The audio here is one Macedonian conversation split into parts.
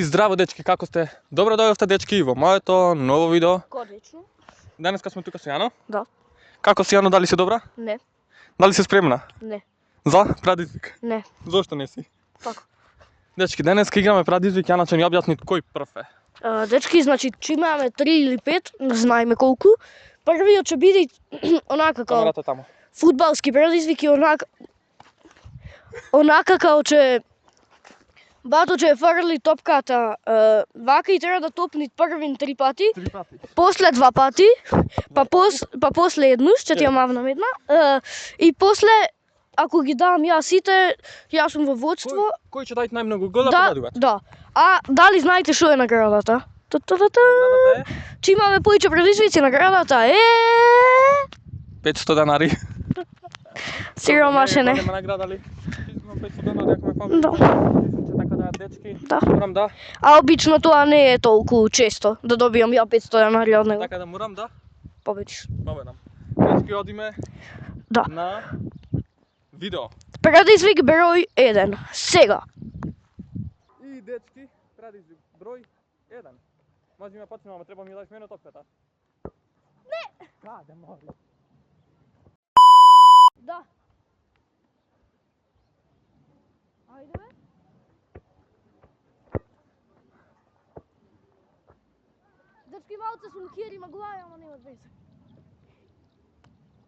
Здраво дечки, како сте? Добро дојдовте дечки во моето ново видео. Одлично. Денеска сме тука со Јано. Да. Како си Јано, дали си добра? Не. Дали си спремна? Не. За предизвик? Не. Зошто не си? Така. Дечки, денеска играме предизвик, Јана ќе ни објасни кој прв е. Дечки, значи, че имаме 3 или 5, не знаеме колку. Првиот ќе биде онака као Камерата тамо. фудбалски предизвик и онака као че бато ќе фрли топката вака и треба да топни првин 3 пати, 3 пати. после 2 пати, па после еднуш, ќе ти ја мавнам една, и после ако ги дам јас сите, јас сум во водство. Кој ќе даде најмногу гола победувач? Да. А дали знаете што е наградата? Наградата е Че имаме повеќе предизвици, наградата е 500 денари. сиромашене. Голема награда ли? Имам 500 денари ако ме помниш. Да. Така да дечки. Да. Морам да. А обично тоа не е толку често да добиам ја 500 денари од него. Така да морам да Победиш. победам. Дечки, одиме Да. на видео. Предизвик број 1. Сега. И дечки, предизвик број 1. Може ме почнемо, ама треба ми дадеш мене топката. Не! Каде мори? Да. Ајде бе. Дечки, малце сум хири, ма глава, ама нема везе.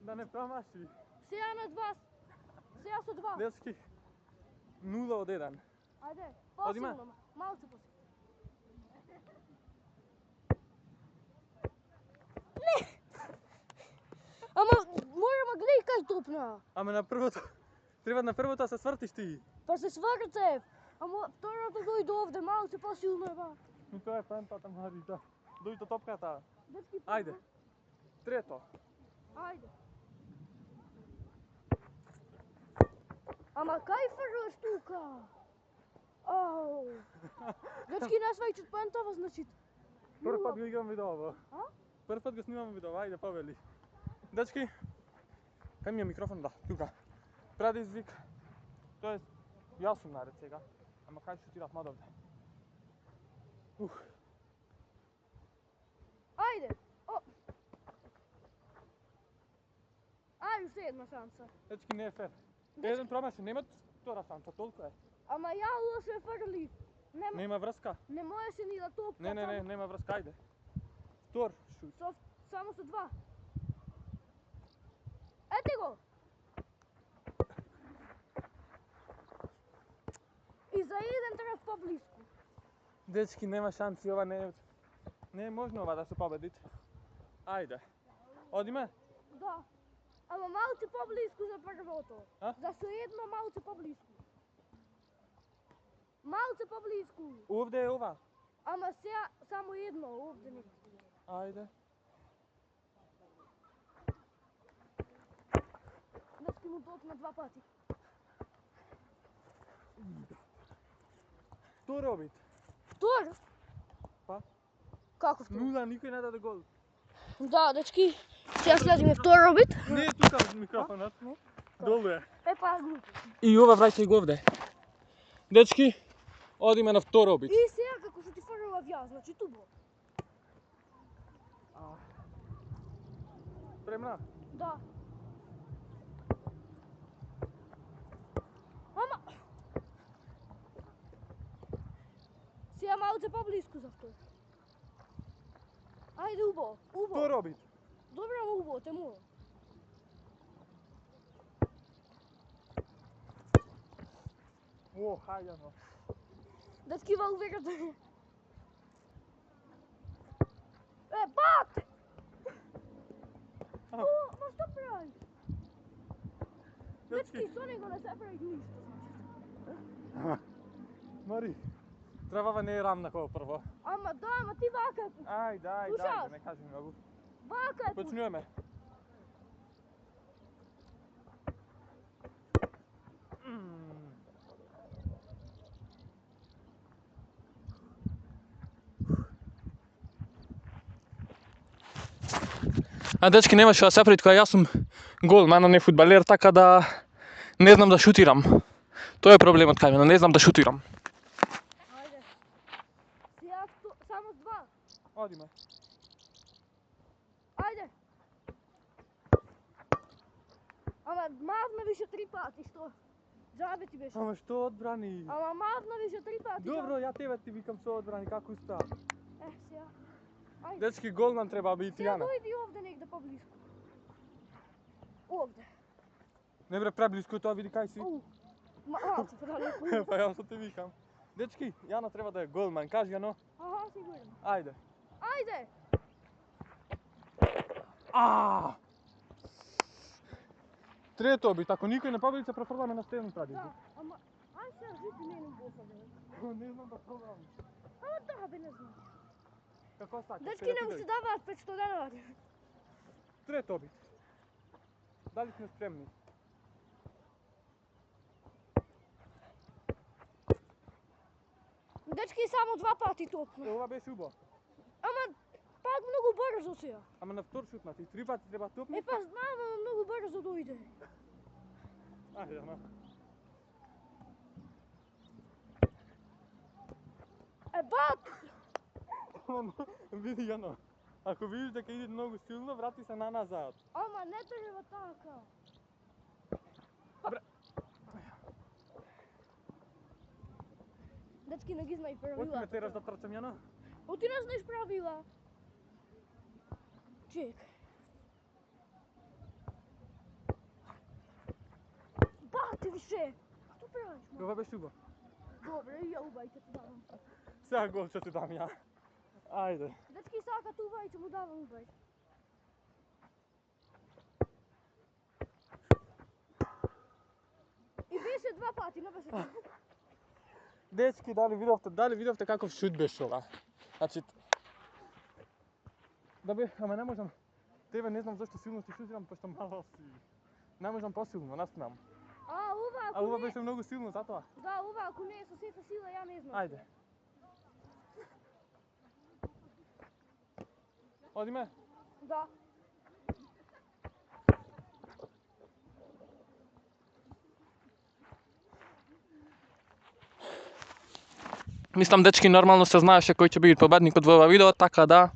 Да не промаши. Сега на 2. Сега со 2. Дечки, 0 од 1. Ајде, Одиме? посилно, малце посилно. Не! Ама, морам гледај кај топна. Ама на првото, треба на првото да се свртиш ти. Па се свртев. Ама второто дојде овде, малце посилно е ба. И тоа е пентата, Мари, да. Дојде топката. Дечки, Ајде. Трето. ајде. Ама кај фрлаш тука? Ау. Дечки, не свајчат пентава, значи. Прв пат го играм видео. А? Прв пат го снимам видео, ајде повели. Дечки, кај ми е микрофон? Да, тука. Предизвик, тоа е, јас сум наред сега, ама кај шутирав надовде. Ајде. О. Ајде, уште една шанса. Дечки, не е фер. Еден промаши, нема втора шанса, толку е. Ама ја лоше фрлив. Нема врска. Не можеше ни да топка. Не, нема врска, ајде. Втор шут. Само со 2. Ете го. И за еден треба поблиску. Дечки, нема шанси, ова не е можно ова да се победите. Ајде. Одиме? Да. Ама малце поблиску за првото. А? За со едно малце поблиску. Малце поблиску. Овде е ова. Ама сега само едно, овде не. Ајде. Дечки му топна 2 пати. Втор обид. Втор? Па? Како втор? Нула, никој не даде гол. Да, дечки. Сега следиме втор обид. Не е тука микрофонот. Не. Долу е. Па глупо. И ова враќај го овде. Дечки, одиме на втор обид. И сега како што ти фрлав јас, значи тубо. Спремна? Да. Ама... Сега малце поблиску за втор. Ајде, убо. Втор обид. Добро, убо, те му. О, хајде но. Дечки, ва уверате. Бате! О, ма што правиш? Дечки, со него не се прави ништо. Мари, требава не е рамна како прво. Ама да, ама ти вака. Ајде, Слушаш? не кажи многу. Вака е. Почнуваме. А дечки, нема што да се прави, кога јас сум голман, а не фудбалер, така да не знам да шутирам. Тоа е проблемот кај мене, не знам да шутирам. Ајде. Само с два. Одиме. Ајде. Ама мавна више 3 пати, што? Джабе ти беше. Ама што одбрани? Ама мавна више 3 пати. Добро, ја тебе ти викам што одбрани, како успеа? Сега. Ајде. Дечки, гол нам треба бити, Сега Јана. дојди овде негде поблиску. Овде. Не бре, преблиску тоа, види кај си. Малце предалеку. Па ја што ти викам. Дечки, Јана треба да е голман, кажи Јано. Аха, сигурно. Ајде. Ајде. Трето бит, ако никој не победи се префрламе на следен прадизник. Да, ама ајде сега жити мене боса бе. Не знам да пробам. Ама да бе, не знам. Како сакаш? Дечки не му се даваат 500 денара. Трето бит. Дали сме спремни? Дечки само 2 пати топна. Ова беше убаво. Ама пак многу брзо сега. Ама на втор шутна ти 3 пати треба топни. Па знам, ама многу брзо дојде. Ајде, Јано. Бат! Види Јано. Ако видиш дека иде многу силно, врати се на назад. Ама не треба така. Дечки не ги знај правила. Оти ме тераш да трчам, Јано? Оти не знаеш правила. Чек. Бати више! Што правиш, ма? Ова беше убаво. Добре, и ја убај ќе ти давам. Сега гол ќе ти дам ја. Ајде. Дечки сакат убај, ќе му давам убај. И беше 2 пати, не беше 3. Дечки, дали видовте каков шут беше ова? Значи да бе, ама не можам. Тебе не знам зашто силно ти шутирам, пошто мало си. Не можам посилно, наснам. А ова беше многу силно затоа. Да, ова ако не е со сета сила, ја не знам. Ајде. Одиме? Да. Мислам, дечки, нормално се знаеше кој ќе биде победникот во ова видео, така да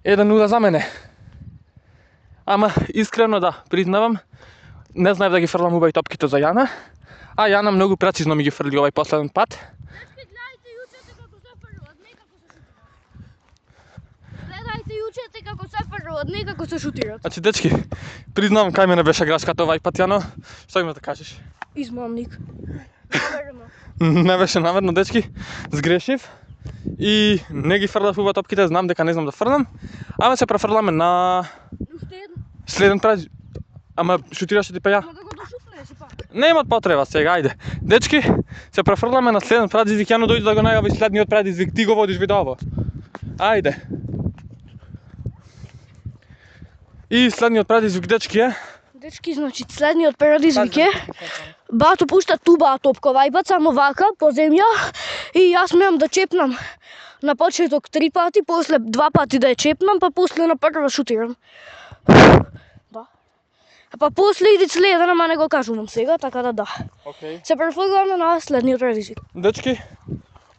1-0 за мене. Ама искрено да признавам, не знаев да ги фрлам убави топките за Јана, а Јана многу прецизно ми ги фрли овај последен пат. Дечки, гледајте и учете како се фрлат, не како се шутираат. Гледајте и учете како се фрлат, не како се шутираат. Значи, дечки, признавам кај мене беше грешката овај пат, Јано. Што имаш да кажеш? Измамник. Наверно. Не беше намерно, дечки, сгрешив и не ги фрлав убави топките, знам дека не знам да фрлам, ама се префрламе на Уште едно. следен прази. Ама шутираше ти па ја? Ама да го дошупнеш пак. Нема потреба сега, ајде. Дечки, се префрламе на следен предизвик, Јано дојде да го најави следниот предизвик, ти го водиш видеово. Ајде. И следниот предизвик, дечки, е... Дечки, значи следниот предизвик е Бато пушта тубаа топка овај пат, само вака, по земја, и јас смеам да чепнам на почеток 3 пати, после 2 пати да ја чепнам, па после на прва шутирам. Да. Па после иде следен, ама не го кажувам сега, така да да. Океј. Се префрлгаме на следниот предизвик. Дечки,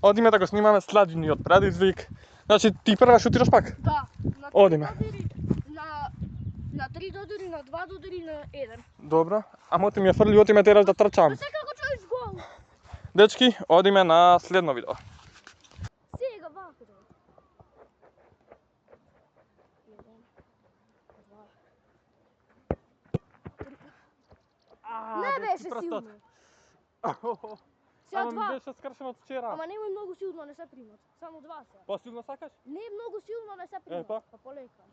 одиме да го снимаме следниот предизвик. Значи, ти прва шутираш пак? Да. Одиме. На 3 додири, на 2 додири, на 1. Добро. Ама оти ми ја фрли, оти ме тераш да трчам. Сега како човек гол. Дечки, одиме на следно видео. Сега вака да. 1, 2, 3. Не беше силно. Сега Ама ми 2. беше скршено од вчера. Ама немој многу силно, не се примат. Само 2 се. Посилно сакаш? Не многу силно, не се примат. Па? Па полека.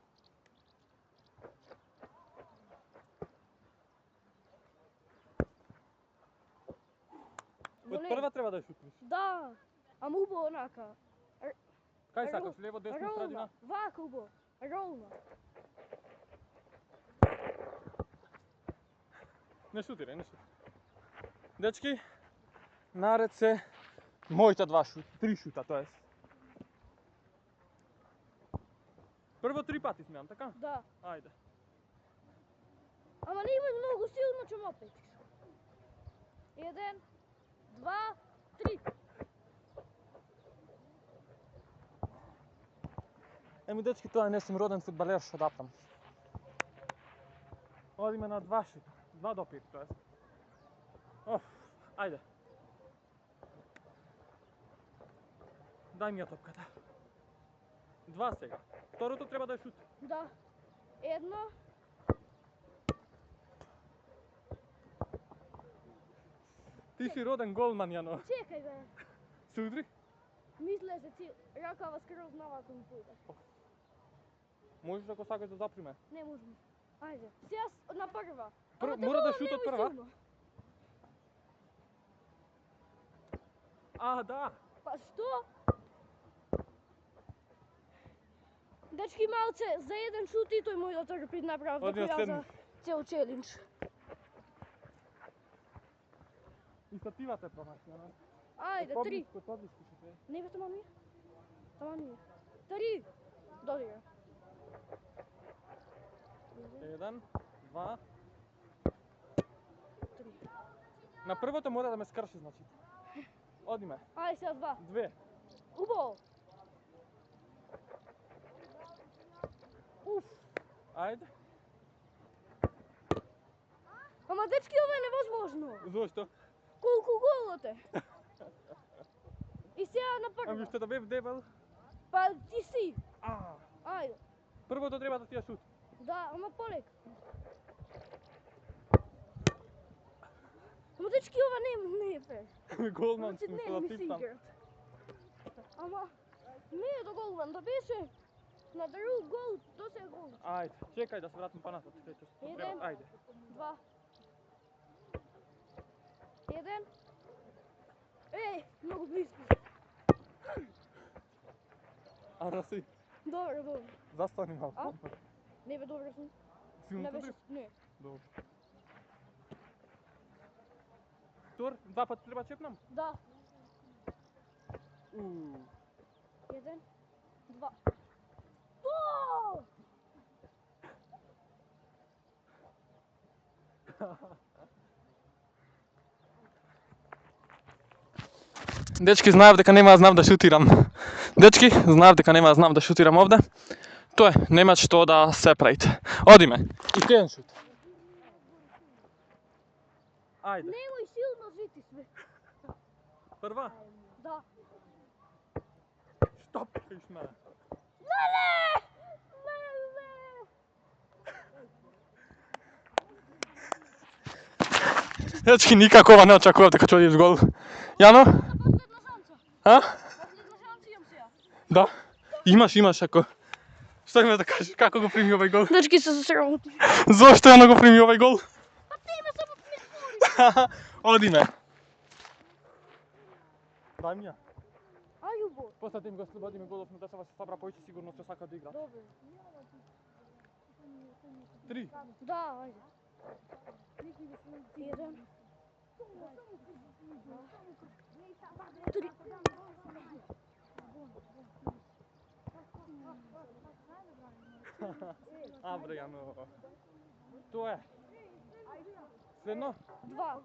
Од прва треба да ја шутнеш. Да. Ама убаво онака. Кај сакаш, лево, десно, Ролна. средина? Вака убаво. Ролна. Не шутирај, не шутирај. Дечки, наред се моите 3 шута, тоест. Прво 3 пати смеам, така? Да. Ајде. Ама немој многу силно, ќе ме опечиш. 1, 2, 3. Еми дечки, тоа не сум роден фудбалер, што дапам. Одиме на 2 шута. 2 до 5, тоа е. Ајде. Дај ми ја топката. 2 сега. Второто треба да е шут. Да. Едно. Ти си роден голман, Јано. Чекај бе. Судри? Мисле се ти ракава скроз навако ми пујде. Можеш ако сакаш да заприме. Не можам. Ајде. Сега на прва. Мора да шут од прва? Да. Па што? Дечки малце, за еден шут и тој мој да трпи направо Оди на ја за седми. цел челендж. И стативата промаши, Јано. Ајде, 3. Подлишко шут е. Не бе тама ми? Тама ми. 3. Додига. 1, 2. 3. На првото мора да ме скрши, значи. Одиме. Ајде сега 2. 2. Убаво. Уф. Ајде. Ама дечки, ова е невозможно. Зошто? Колку голоте? И сега на Ами прва. што да бев дебел? Па ти си. А. Ајде. Првото треба да ти ја шут. Да, ама полек. Ама дечки, ова не е фер. Голман Значи сум не што да ми се типам. играат. Ама не е до голман, да беше на друг гол, до се гол. Ајде, чекај да се вратим панатот. Еден. Ајде. 2. 1. Многу близко. Си. Добро, добро. Застани малку. А? Не бе, добро сум. Силно Не туди? беше, не. Добро. Тур, 2 пати треба чепнам? Да. 1, 2. Гол! Дечки, знаев дека нема да знам да шутирам. Дечки, знаев дека нема да знам да шутирам овде. Тоа е, нема што да се правите. Одиме. И еден шут. Ајде. Немој силно жити све. Прва. Да. Што правиш, ме? Леле! Дечки, никако ова не очекував дека ќе одиш гол. Јано? Последна шанса. А? Последна шанса имам сега. Да. Имаш ако. Што имаш да кажеш, како го прими овој гол? Дечки се засрамоти. Зошто Јано го прими овој гол? Па ти ме само ми Одиме. Дај ми ја. Ају бо. После да им го слободиме голов на децава се сабра повеќе сигурно ќе сака да игра. Добро. 3. Да, ајде. 1. 3. Абре, Јано. Тоа е. Следно? 2.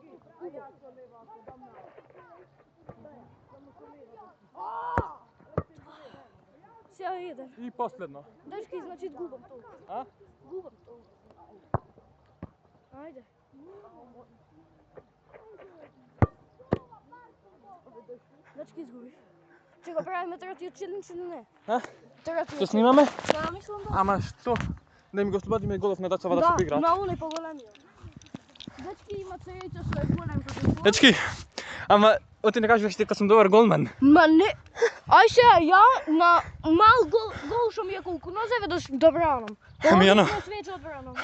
Сега 1. И последно. Дечки, значи губам толку. А? Губам толку. Ајде. Дечки, изгубив. Ќе го правиме третиот челендж или не? А? Третиот. Што снимаме? Да, мислам да. Ама што? Да им го слободиме голов на децава да Да, се поиграат. на унај поголемиот. Дечки имат среќа што е голем како тоа. Дечки, ама оти не кажуваш дека сум добар голман. Ма не. Ај сега ја на мал гол што ми е колку нозеве да бранам. Ами, Јано. Свече одбранам.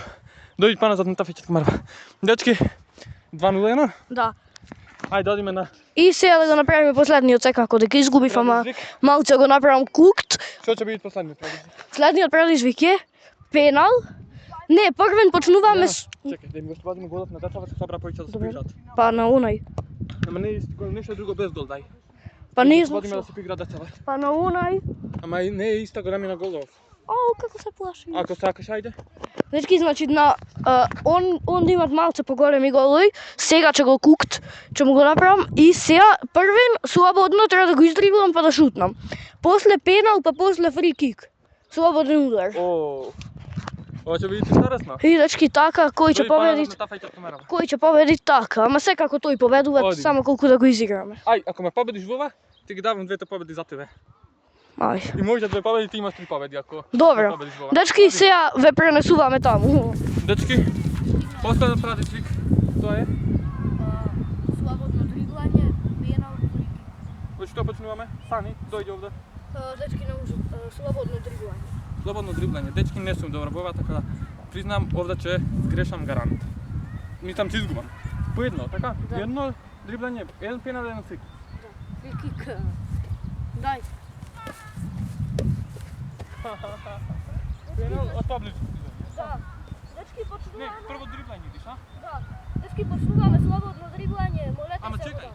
Дојди паназад на тафичот марва. Дечки, 2-0. Да. Ајде одиме на И сега да го направиме последниот секако дека изгубив, ама предизвик. малце го направам кукт. Што ќе биде последниот предизвик? Следниот предизвик е пенал. Не, првен почнуваме с... Чекај, да им го слободиме голов на децава се сабра повеќе да се Добре. поиграат. Па на унај. Ама не исти гол, нешто друго без гол дај. Па Да не им го знам слободиме да што. се поиграат децава. Па на унај. Ама и не е иста големина голов. Ау, како се плаши. Ако сакаш, ајде. Дечки, значи на он да имат малце поголеми голови, сега ќе го кукт, ќе му го направам и сега првен слободно треба да го издриблам па да шутнам. После пенал, па после фри кик. Slobodni udar. Ова ќе биде интересно. И дечки така, кој ќе победи? Кој ќе победи така, ама секако тој победува, Оди. само колку да го изиграме. Ај, ако ме победиш во ова, ти ги давам двете победи за тебе. Ај. И може две победи, ти имаш 3 победи ако ме Добро. победиш во ова. Дечки, сега ве пренесуваме таму. Дечки, последен предизвик, тоа е. Слободно дриблање, пенал, фрики. Во што почнуваме? Сани, дојди овде. Дечки не може, слободно дриблање. Слободно дриблање. Дечки не сум добро во ова, така да признам овде ќе сгрешам гарант. Мислам ќе изгубам. По едно, така? Да. Едно дриблање, еден пенал, еден фрик. Фрикик. Дај. Пенал, од поближу. Да. Дечки Не, почнуваме. прво дриблање идиш, а? Да. Дечки почнуваме слободно дриблање, молете Ама се. чекај,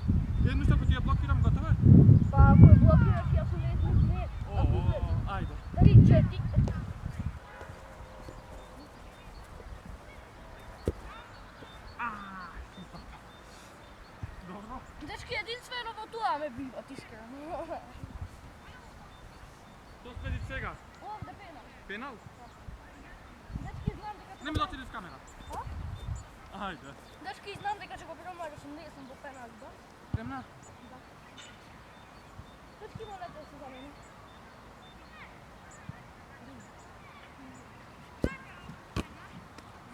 едно што ако ти ја блокирам, готово е? Па ако ја блокираш и ако не. Ајде. 3, 4. Добро. Дечки, единствено во тоа ме биват, искрено. Што следи сега? Овде пенал. Пенал? Дечки, знам дека ќе Не ми дотири с камера. А? Ајде. Дечки, знам дека ќе го промажеш, не сум во пенал, да? Темна? Дечки, молете се за мене.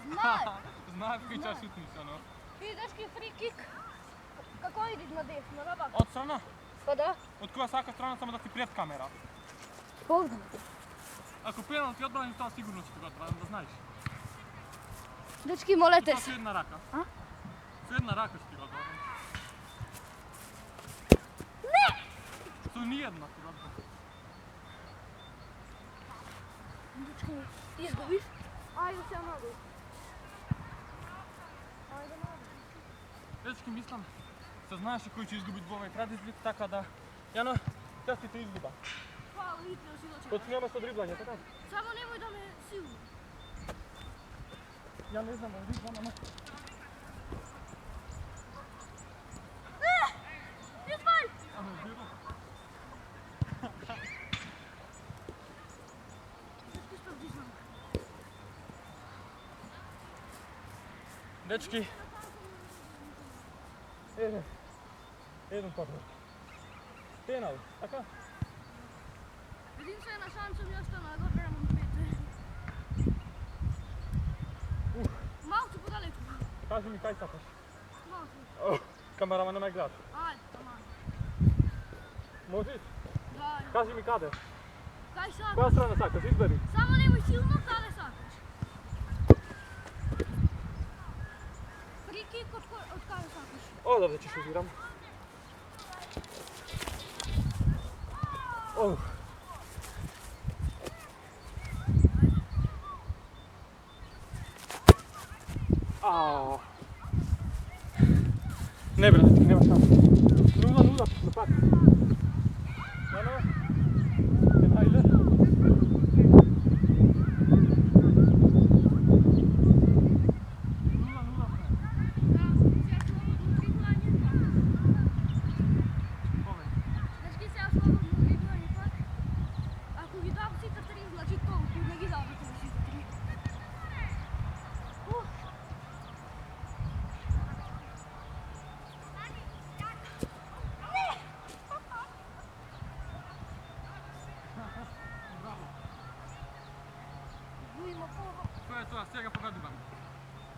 Знаеш! Знаеш кој час шутниш, ано? И дечки, фри кик. Како идиш на десно, на бак? Од страна? Па да? Од која сака страна само да си пред камера. Познам. Ако пенал ти одбрани, тоа сигурно ќе ти го одбрани, да знаеш. Дечки, молете Тоа се. со една рака. А? Со една рака ќе ти го одбрани. Со ниједна ти го одбрани. Дечки, изгубиш? Ајде се надој. Ајде надој. Дечки, мислам, се знаеше кој ќе изгуби во овој предизвик, така да... Јано, ќе ти те изгуба. Фала, Итрио, си дочекам. Почнуваме со дриблање, така? Само немој да ме силно. Ја не знам, дриблам, ама... Извај! Ама бирам. Дечки, што вдиснам. Дечки. Еден подред. Пенал, така? Единствена шанса ми остана да го премам пете. Малку подалеку. Кажи ми кај сакаш. Малку. Камерама не ме гледаш. Ајде, таман. Можеш? Да. Кажи ми каде. Кај сакаш? Која страна сакаш, избери. Само немој силно, каде сакаш. Фри кик од каде сакаш. Одавде ќе шутирам. Оу. Ау. Не бре, дечки, нема шанса. 0-0, на пак. Јано? Ајде. Дечки, сега слободно дриблање пак. Ако ги дам сите три, значи толку, не ги давате сите три. Има пол. Тоа е тоа, сега победувам.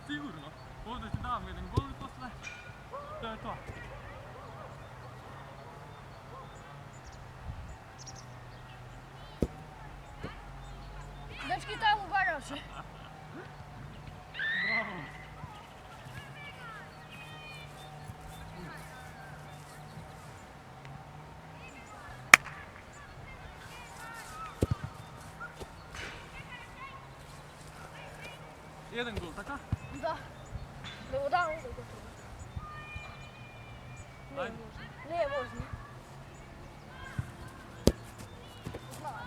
Сигурно. Овде ќе давам еден гол и после тоа е тоа. Дечки, таму бараше. Браво. Еден гол, така? Да. Да го дам да го трудам. Не е Ајде. можно. Не е можно. Знаеш.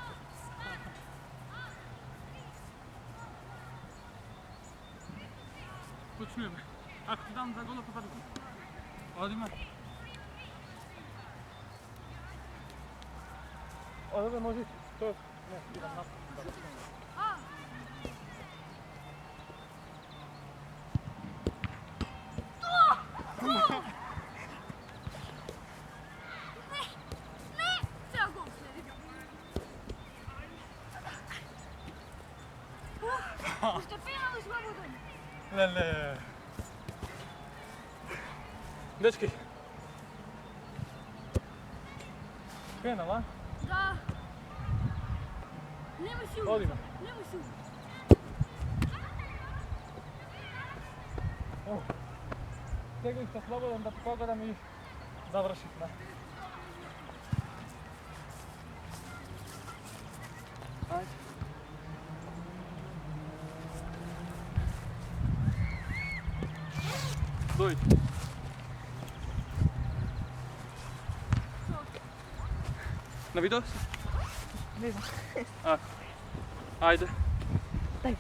Почнуваме. Ако ти дам 2 гола, победувам. Одиме. Одиме, може. Тоа Леле. Дечки. Кrenala? Да. Немој си Одиме. Немој си Сега сте слободен да погодам и завршивме. Ајде. Дојди. На видео си? Не знам. Ајде. Дај.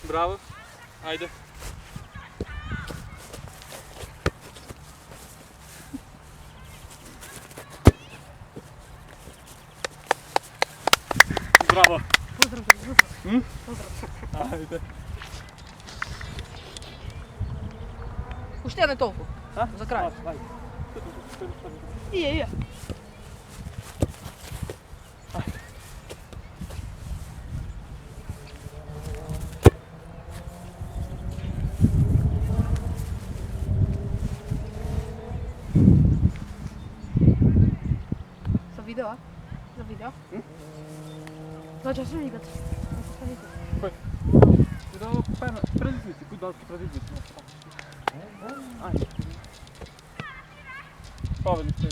Браво. Ајде. Браво. Поздрав. Ајде. Уште не толку. А? За крај. Ајде. Ие. За видео, а? За видео? Значи, се викат. Да, предизвици, куд да предизвици. Ајде. Повели се.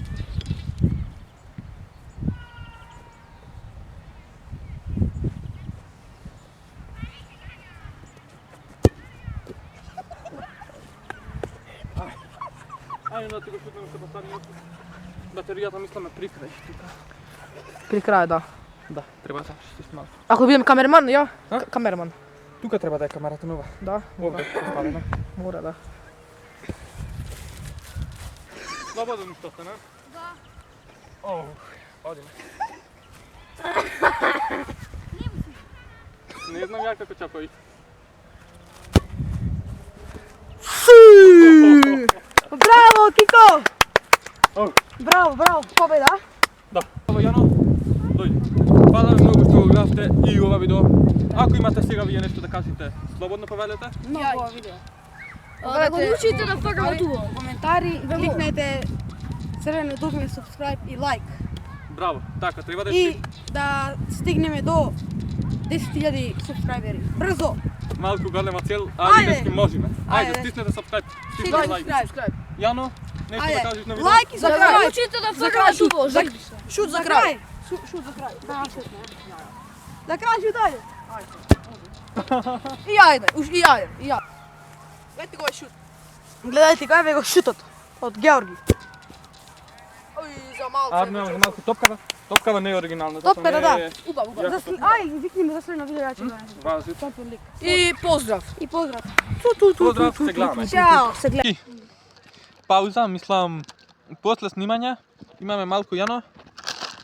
Ајде да ти го шутнем се поставим. Батеријата мисламе при крај тука. При крај, да. Да, треба да се малку. Ако бидем камерман, ја? А? Камерман. Тука треба да е камерата нова. Да. Овде поставена. Мора, да. Слободно што се, не? Да. Оу, одиме. Не знам ја како чапај. Браво, Кико! Оу. Браво, победа! Да. Ова Јано, дојди. Фала ви многу што го гледавте и ова видео. Ако имате сега вие нешто да кажете, слободно повелете. Много видео. Да го научите да фргате уво. Коментари, кликнете црвено дugme subscribe и лайк. Браво. Така, треба да И да стигнеме до 10.000 субскрайбери. Брзо! малку голема цел, Ајде. али дечки можеме. Ајде, Ајде. стиснете subscribe, стиснете Стигнете лайк. subscribe. Јано, нешто да Ајде. кажеш на видео? Лайк и за Да го крај. научите да За крај фргате шут. уво. За- Шут за крај. Шут за крај. За крај шут ајде. И ајде, и ајде, и ајде. Гледайте го е шут. Гледайте го е го шутот од Георги. Ој, за малку. Арно, за малку топкава. Топкава не е оригинална. Топката, да. Убаво. Ај, викни ме за на видео ја ќе гледам. Важи. И поздрав. И поздрав. Поздрав, се гледаме. Чао, се гледаме. Пауза, мислам, после снимање имаме малку Јано.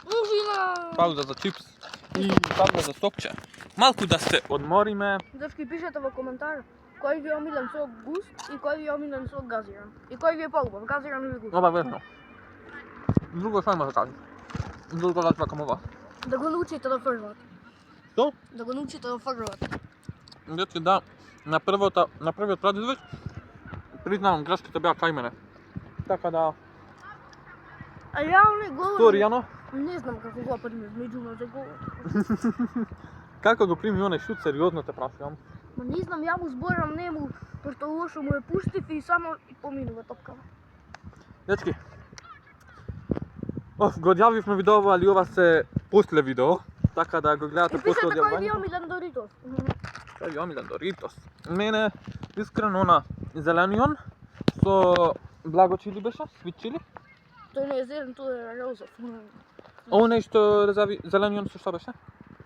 Ужина. Пауза за чипс и пауза за сокче. Малку да се одмориме. Дечки, пишете во коментар кој ви е омилен со густ и кој ви е омилен со газиран. И кој ви е поубав, газиран или густ. Ова верно. Друго што има да кажам? Друго да така ова. Да го научите да фргате. Што? Да го научите да фргате. Дечки, да, на првиот предизвик, признавам, грешките беа кај мене. Така да, А ја не го... сори Јано, Не знам како го прими меѓу нозе го... како го прими онај шут, сериозно те прашувам. Ма не знам, ја му зборам нему, пошто лошо му е пуштив и само и поминува топкава. Дечки, го одјавивме видео, али ова се после видео, така да го гледате И после пишете кој ви е одјавувањето. омилен Доритос. Кој ви е омилен Доритос? Мене, искрено, на зеленион, со благо чили беше, свит чили. Тој не е зелен, тој е розов. Оне што резави зеленион со што беше?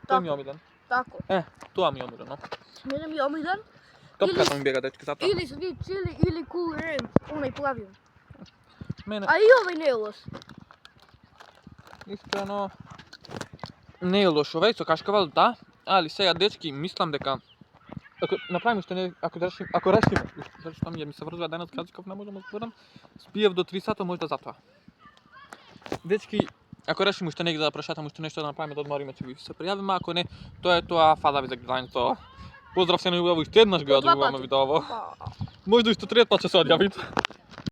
Тој ми е омилен. Тако. Тоа ми е омилено. Мене ми е омилен Топката ми бега, дечки, затоа. или свит чили или кул рем, онај плавиот. Мене, А и овој не е лош. Искрено не е лошо, веќе со кашкавал да, али сега дечки мислам дека ако направиме уште не, ако решиме, зашто ми се врзува денес кажиков не можам да зборам, спиев до 3 сата може да затоа. Дечки, ако решиме уште негде да прошетаме уште нешто да направиме да одмориме, ќе ви се пријавиме, ако не, тоа е тоа, фала ви за гледањето. Поздрав се на убаво, уште еднаш го ја добиваме видео. Може да уште трет пат ќе се одјавите.